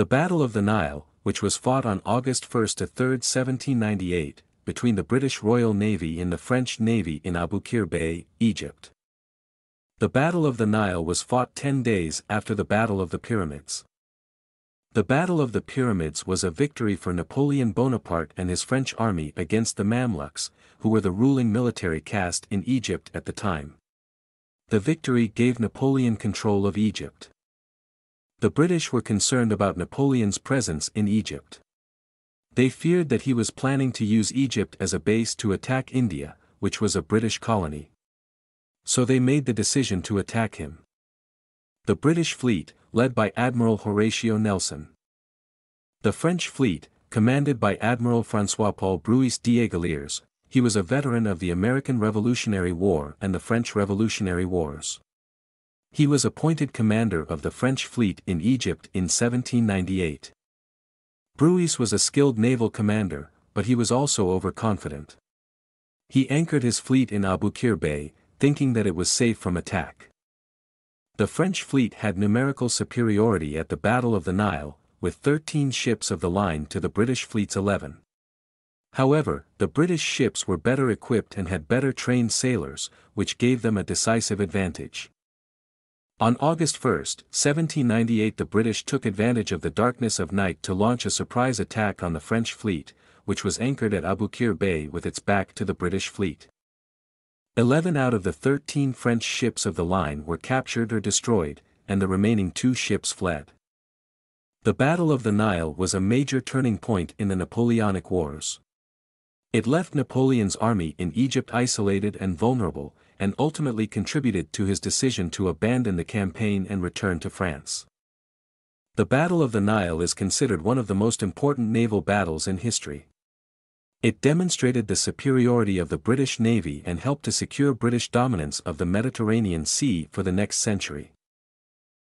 The Battle of the Nile, which was fought on August 1 to 3, 1798, between the British Royal Navy and the French Navy in Abu Qir Bay, Egypt. The Battle of the Nile was fought 10 days after the Battle of the Pyramids. The Battle of the Pyramids was a victory for Napoleon Bonaparte and his French army against the Mamluks, who were the ruling military caste in Egypt at the time. The victory gave Napoleon control of Egypt. The British were concerned about Napoleon's presence in Egypt. They feared that he was planning to use Egypt as a base to attack India, which was a British colony. So they made the decision to attack him. The British fleet, led by Admiral Horatio Nelson. The French fleet, commanded by Admiral François-Paul Bruis d'Aiguillers, he was a veteran of the American Revolutionary War and the French Revolutionary Wars. He was appointed commander of the French fleet in Egypt in 1798. Bruis was a skilled naval commander, but he was also overconfident. He anchored his fleet in Abu Qir Bay, thinking that it was safe from attack. The French fleet had numerical superiority at the Battle of the Nile, with 13 ships of the line to the British fleet's 11. However, the British ships were better equipped and had better trained sailors, which gave them a decisive advantage. On August 1, 1798, the British took advantage of the darkness of night to launch a surprise attack on the French fleet, which was anchored at Abu Qir Bay with its back to the British fleet. 11 out of the 13 French ships of the line were captured or destroyed, and the remaining 2 ships fled. The Battle of the Nile was a major turning point in the Napoleonic Wars. It left Napoleon's army in Egypt isolated and vulnerable, and ultimately contributed to his decision to abandon the campaign and return to France. The Battle of the Nile is considered one of the most important naval battles in history. It demonstrated the superiority of the British Navy and helped to secure British dominance of the Mediterranean Sea for the next century.